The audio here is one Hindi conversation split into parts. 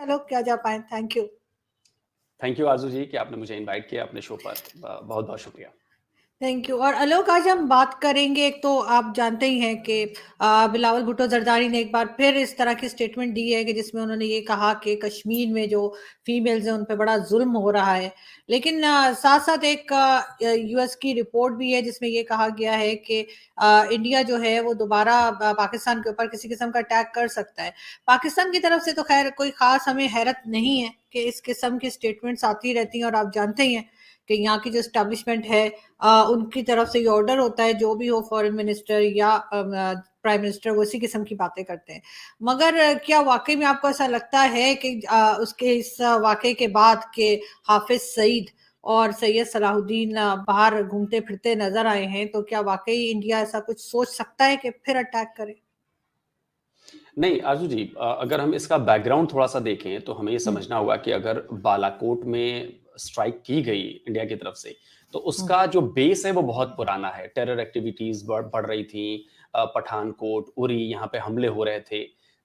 लोग क्या जा पाए। Thank you. थैंक यू आरजू जी कि आपने मुझे इनवाइट किया अपने शो पर। बहुत बहुत शुक्रिया। Thank you. और आलोक, आज हम बात करेंगे, एक तो आप जानते ही हैं कि बिलावल भुट्टो जरदारी ने एक बार फिर इस तरह की स्टेटमेंट दी है कि जिसमें उन्होंने ये कहा कि कश्मीर में जो फीमेल्स हैं उन पे बड़ा जुल्म हो रहा है। लेकिन साथ साथ एक यूएस की रिपोर्ट भी है जिसमें ये कहा गया है कि इंडिया जो है वो दोबारा पाकिस्तान के ऊपर किसी किस्म का अटैक कर सकता है। पाकिस्तान की तरफ से तो खैर कोई खास हमें हैरत नहीं है कि इस किस्म की स्टेटमेंट्स आती रहती हैं, और आप जानते ही हैं कि यहाँ की जो स्टैब्लिशमेंट है उनकी तरफ से ये ऑर्डर होता है, जो भी हो फॉरेन मिनिस्टर या प्राइम मिनिस्टर वो इसी किस्म की बातें करते हैं। मगर क्या वाकई में आपको ऐसा लगता है कि उसके इस वाकये के बाद के हाफिज सईद और सैयद सलाहुद्दीन बाहर घूमते फिरते नजर आए हैं, तो क्या वाकई इंडिया ऐसा कुछ सोच सकता है कि फिर अटैक करे? नहीं आजू जी, अगर हम इसका बैकग्राउंड थोड़ा सा देखें तो हमें ये समझना होगा कि अगर बालाकोट में स्ट्राइक की गई इंडिया की तरफ से, तो उसका जो बेस है वो बहुत पुराना है। टेरर एक्टिविटीज बढ़ रही थी, पठानकोट, उरी, यहाँ पे हमले हो रहे थे।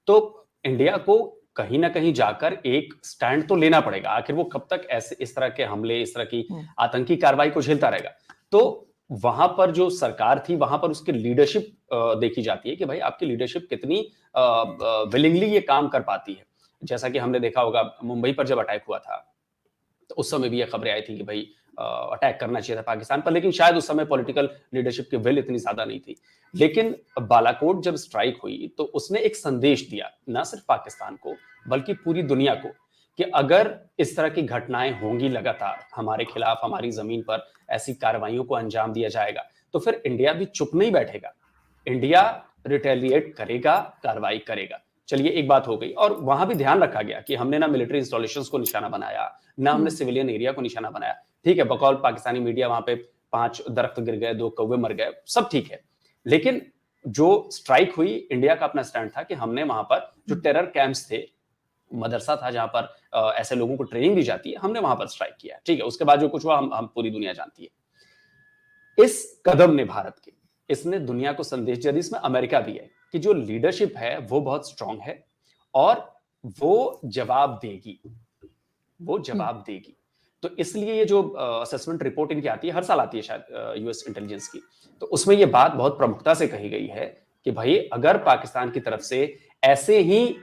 तो इंडिया को कहीं ना कहीं जाकर एक स्टैंड तो लेना पड़ेगा। आखिर वो कब तक ऐसे इस तरह के हमले, इस तरह की आतंकी कार्रवाई को झेलता रहेगा? तो वहां पर जो सरकार थी, वहां पर उसकी लीडरशिप देखी जाती है कि भाई आपकी लीडरशिप कितनी विलिंगली ये काम कर पाती है। जैसा कि हमने देखा होगा मुंबई पर जब अटैक हुआ था, तो उस समय भी ये खबरें आई थी कि भाई अटैक करना चाहिए था पाकिस्तान पर, लेकिन शायद उस समय पॉलिटिकल लीडरशिप की विल इतनी ज्यादा नहीं थी। लेकिन बालाकोट जब स्ट्राइक हुई तो उसने एक संदेश दिया, ना सिर्फ पाकिस्तान को बल्कि पूरी दुनिया को, कि अगर इस तरह की घटनाएं होंगी लगातार हमारे खिलाफ, हमारी जमीन पर ऐसी कार्रवाइयों को अंजाम दिया जाएगा, तो फिर इंडिया भी चुप नहीं बैठेगा। इंडिया रिटेलिएट करेगा, कार्रवाई करेगा। चलिए, एक बात हो गई। और वहां भी ध्यान रखा गया कि हमने ना मिलिट्री इंस्टॉलेशंस को निशाना बनाया, ना हमने सिविलियन एरिया को निशाना बनाया। ठीक है, बकौल पाकिस्तानी मीडिया वहां पे 5 दरख्त गिर गए, 2 कौवे मर गए, सब ठीक है। लेकिन जो स्ट्राइक हुई, इंडिया का अपना स्टैंड था कि हमने वहां पर जो टेरर कैंप्स थे, मदरसा था जहां पर ऐसे लोगों को ट्रेनिंग दी जाती है, हमने वहां पर स्ट्राइक किया। ठीक है, उसके बाद जो कुछ हुआ हम पूरी दुनिया जानती है। इस कदम ने भारत के, इसने दुनिया को संदेश दिया, इसमें अमेरिका भी है, कि जो लीडरशिप है वो बहुत स्ट्रांग है और वो जवाब देगी, वो जवाब देगी। तो इसलिए ये जो असेसमेंट रिपोर्ट इनकी आती है, हर साल आती है शायद यूएस इंटेलिजेंस की, तो उसमें ये बात बहुत प्रमुखता से कही गई है कि भाई अगर पाकिस्तान की तरफ से ऐसे ही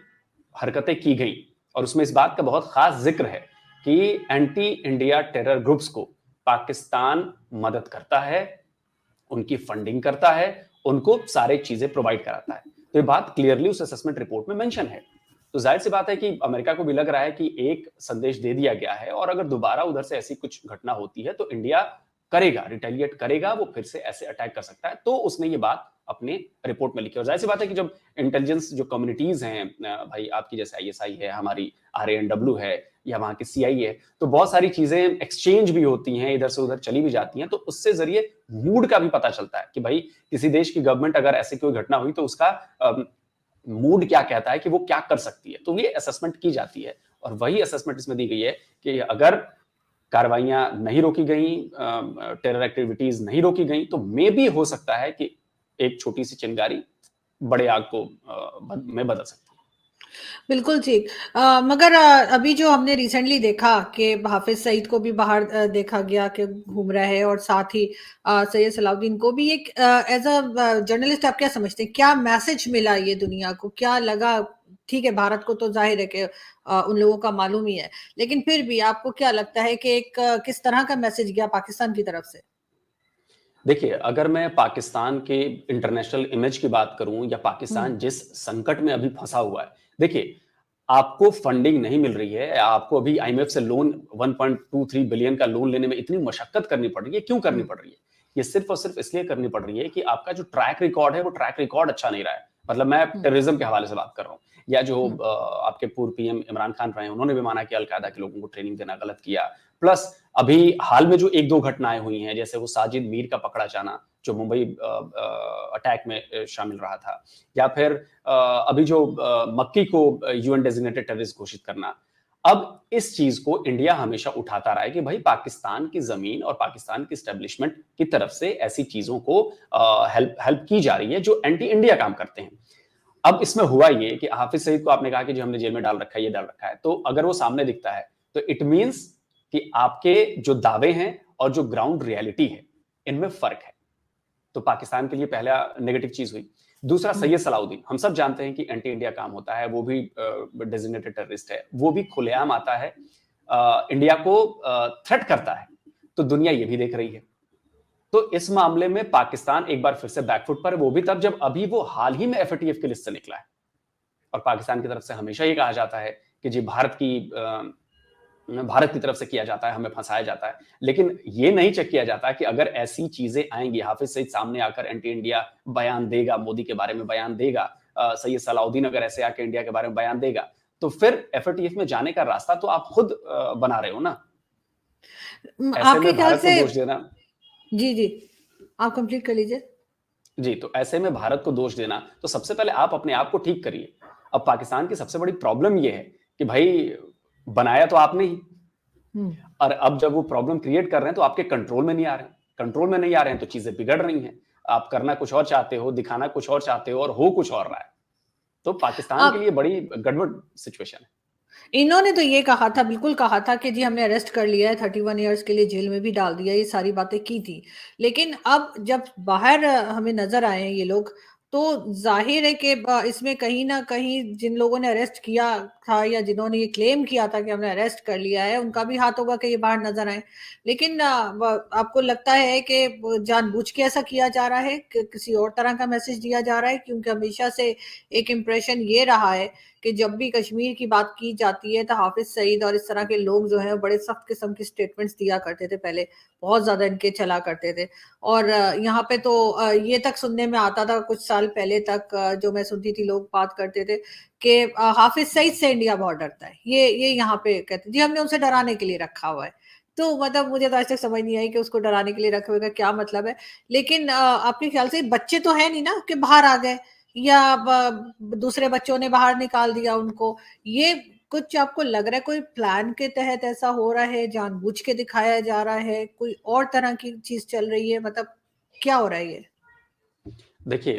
हरकतें की गई, और उसमें इस बात का बहुत खास जिक्र है कि एंटी इंडिया टेरर ग्रुप्स को पाकिस्तान मदद करता है, उनकी फंडिंग करता है, उनको सारे चीजें प्रोवाइड कराता है। तो ये बात क्लियरली उस असेसमेंट रिपोर्ट में मेंशन है। तो जाहिर सी बात है कि अमेरिका को भी लग रहा है कि एक संदेश दे दिया गया है, और अगर दोबारा उधर से ऐसी कुछ घटना होती है तो इंडिया करेगा, रिटेलिएट करेगा, वो फिर से ऐसे अटैक कर सकता है। तो उसने ये बात अपने रिपोर्ट में लिखी। और जाहिर सी बात है कि जब इंटेलिजेंस जो कम्युनिटीज हैं, भाई आपकी जैसे आईएसआई है, हमारी आरएनडब्ल्यू है, या वहां की सीआई है, तो बहुत सारी चीजें एक्सचेंज भी होती हैं, इधर से उधर चली भी जाती हैं, तो उससे जरिए मूड का भी पता चलता है कि भाई किसी देश की गवर्नमेंट अगर ऐसी कोई घटना हुई तो उसका मूड क्या कहता है कि वो क्या कर सकती है। तो ये असेसमेंट की जाती है, और वही असेसमेंट इसमें दी गई है कि अगर कार्रवाइयां नहीं रोकी गई, टेरर एक्टिविटीज नहीं रोकी गई, तो मे भी हो सकता है कि एक छोटी सी चिंगारी बड़े आग को में बदल सकती है। बिल्कुल ठीक। मगर अभी जो हमने रिसेंटली देखा कि हाफिज सईद को भी बाहर देखा गया कि घूम रहा है, और साथ ही सैयद सलाउद्दीन को भी। एक एज अ जर्नलिस्ट आप क्या समझते हैं, क्या मैसेज मिला ये दुनिया को, क्या लगा? ठीक है, भारत को तो जाहिर है कि उन लोगों का मालूम ही है, लेकिन फिर भी आपको क्या लगता है कि एक किस तरह का मैसेज गया पाकिस्तान की तरफ से? देखिए, अगर मैं पाकिस्तान के इंटरनेशनल इमेज की बात करूं, या हम्म। पाकिस्तान जिस संकट में अभी फंसा हुआ है, देखिए आपको फंडिंग नहीं मिल रही है, आपको अभी आईएमएफ से लोन 1.23 बिलियन का लोन लेने में इतनी मशक्कत करनी पड़ रही है। क्यों करनी पड़ रही है? ये सिर्फ और सिर्फ इसलिए करनी पड़ रही है कि आपका जो ट्रैक रिकॉर्ड है, वो ट्रैक रिकॉर्ड अच्छा नहीं रहा है। मतलब मैं टेररिज्म के हवाले से बात कर रहा हूँ, या जो आपके पूर्व पीएम इमरान खान रहे हैं, उन्होंने भी माना कि अलकायदा के लोगों को ट्रेनिंग देना गलत किया। प्लस अभी हाल में जो एक दो घटनाएं हुई हैं, जैसे वो साजिद मीर का पकड़ा जाना, जो मुंबई अटैक में शामिल रहा था, या फिर अभी जो मक्की को यूएन डेजिग्नेटेड टेररिस्ट घोषित करना। अब इस चीज को इंडिया हमेशा उठाता रहा है कि भाई पाकिस्तान की जमीन और पाकिस्तान की एस्टेब्लिशमेंट की तरफ से ऐसी चीजों को हेल्प की जा रही है जो एंटी इंडिया काम करते हैं। अब इसमें हुआ ये कि हाफिज सईद को आपने कहा कि जी हमने जेल में डाल रखा है, ये डाल रखा है, तो अगर वो सामने दिखता है तो इट मींस कि आपके जो दावे हैं और जो ग्राउंड रियलिटी है इनमें फर्क है। तो पाकिस्तान के लिए पहला नेगेटिव चीज हुई। दूसरा, सैयद सलाउद्दीन, हम सब जानते हैं कि एंटी इंडिया काम होता है, वो भी डेजिग्नेटेड टेररिस्ट है, वो भी खुलेआम आता है, इंडिया को थ्रेट करता है, तो दुनिया ये भी देख रही है। तो इस मामले में पाकिस्तान एक बार फिर से बैकफुट पर है, वो भी तब जब अभी वो हाल ही में एफएटीएफ की लिस्ट से निकला है। और पाकिस्तान की तरफ से हमेशा ये कहा जाता है कि जी भारत की तरफ से किया जाता है, हमें फंसाया जाता है, लेकिन ये नहीं चेक किया जाता कि अगर ऐसी चीजें आएंगी, हाफिज सईद सामने आकर एंटी इंडिया बयान देगा, मोदी के बारे में बयान देगा, सैयद सलाउद्दीन अगर ऐसे आके इंडिया के बारे में बयान देगा, तो फिर एफएटीएफ में जाने का रास्ता तो आप खुद बना रहे हो ना। ऐसे आपके में ख्याल भारत को से दोष देना, जी आप कंप्लीट कर लीजिए। जी, तो ऐसे में भारत को दोष देना, तो सबसे पहले आप अपने आप को ठीक करिए। अब पाकिस्तान की सबसे बड़ी प्रॉब्लम ये है कि भाई बनाया तो आपने ही, और अब जब वो प्रॉब्लम क्रिएट कर रहे हैं तो आपके कंट्रोल में नहीं आ रहे हैं। कंट्रोल में नहीं आ रहे हैं तो चीजें बिगड़ रही हैं। आप करना कुछ और चाहते हो, दिखाना कुछ और चाहते हो, और हो कुछ और रहा है। तो पाकिस्तान के लिए बड़ी गड़बड़ सिचुएशन है। इन्होंने तो ये कहा था, बिल्कुल कहा था कि जी हमने अरेस्ट कर लिया है, 31 इयर्स के लिए जेल में भी डाल दिया, ये सारी बातें की थी। लेकिन अब जब बाहर हमें नजर आए हैं ये लोग, तो जाहिर है कि इसमें कहीं ना कहीं जिन लोगों ने अरेस्ट किया था या जिन्होंने ये क्लेम किया था कि हमने अरेस्ट कर लिया है, उनका भी हाथ होगा कि ये बाहर नजर आए। लेकिन आपको लगता है कि जानबूझ के ऐसा किया जा रहा है, कि किसी और तरह का मैसेज दिया जा रहा है? क्योंकि हमेशा से एक इम्प्रेशन ये रहा है कि जब भी कश्मीर की बात की जाती है तो हाफिज सईद और इस तरह के लोग जो हैं बड़े सख्त किस्म की स्टेटमेंट्स दिया करते थे, पहले बहुत ज्यादा इनके चला करते थे। और यहाँ पे तो ये तक सुनने में आता था कुछ साल पहले तक, जो मैं सुनती थी, लोग बात करते थे कि हाफिज सईद से इंडिया बहुत डरता है। ये यहाँ पे कहते जी हमने उनसे डराने के लिए रखा हुआ है। तो मतलब मुझे तो आज तक समझ नहीं आई कि उसको डराने के लिए रखे हुए का क्या मतलब है। लेकिन आपके ख्याल से बच्चे तो है नहीं ना कि बाहर आ गए या दूसरे बच्चों ने बाहर निकाल दिया उनको? ये कुछ आपको लग रहा है कोई प्लान के तहत ऐसा हो रहा है, जानबूझ के दिखाया जा रहा है, कोई और तरह की चीज चल रही है? मतलब क्या हो रहा है ये? देखिए,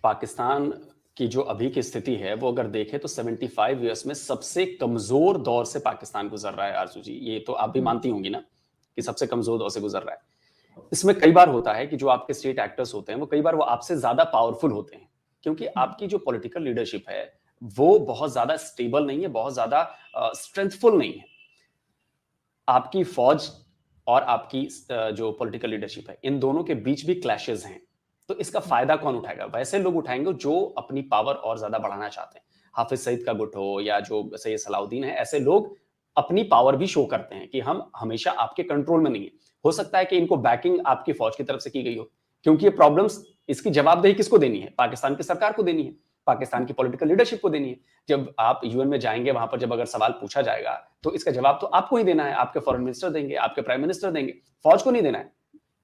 पाकिस्तान की जो अभी की स्थिति है वो अगर देखें तो 75 इयर्स में सबसे कमजोर दौर से पाकिस्तान गुजर रहा है आरजू जी। ये तो आप भी मानती होंगी ना कि सबसे कमजोर दौर से गुजर रहा है। इसमें कई बार होता है कि जो आपके स्टेट एक्टर्स होते हैं वो कई बार वो आपसे ज्यादा पावरफुल होते हैं, क्योंकि आपकी जो पॉलिटिकल लीडरशिप है वो बहुत ज्यादा स्टेबल नहीं है, बहुत ज्यादा स्ट्रेंथफुल नहीं है। आपकी फौज और आपकी जो पॉलिटिकल लीडरशिप है, इन दोनों के बीच भी क्लैशेस हैं। तो इसका फायदा कौन उठाएगा? वैसे लोग उठाएंगे जो अपनी पावर और ज्यादा बढ़ाना चाहते हैं। हाफिज सईद का गुट हो या जो सैयद सलाउद्दीन है, ऐसे लोग अपनी पावर भी शो करते हैं कि हम हमेशा आपके कंट्रोल में नहीं है। हो सकता है कि इनको बैकिंग आपकी फौज की तरफ से की गई हो, क्योंकि ये प्रॉब्लम्स, इसकी जवाबदेही किसको देनी है? पाकिस्तान की सरकार को देनी है, पाकिस्तान की पॉलिटिकल लीडरशिप को देनी है। जब आप यूएन में जाएंगे, वहां पर जब अगर सवाल पूछा जाएगा तो इसका जवाब तो आपको ही देना है। आपके फॉरेन मिनिस्टर देंगे, आपके प्राइम मिनिस्टर देंगे, फौज को नहीं देना है।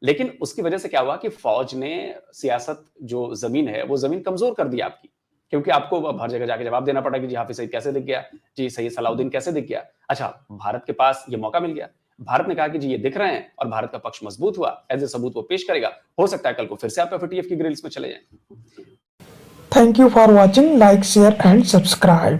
लेकिन उसकी वजह से क्या हुआ कि फौज ने सियासत जो जमीन है वो जमीन कमजोर कर दी आपकी, क्योंकि आपको अब हर जगह जाके जवाब देना पड़ा कि जी हाफिज सईद कैसे दिख गया, जी सैयद सलाउद्दीन कैसे दिख गया। अच्छा, भारत के पास ये मौका मिल गया, भारत ने कहा कि जी ये दिख रहे हैं और भारत का पक्ष मजबूत हुआ, एज ए सबूत वो पेश करेगा। हो सकता है कल को फिर से आप एफएटीएफ की ग्रिल्स में चले जाएं। Thank you for watching. Like, share and subscribe.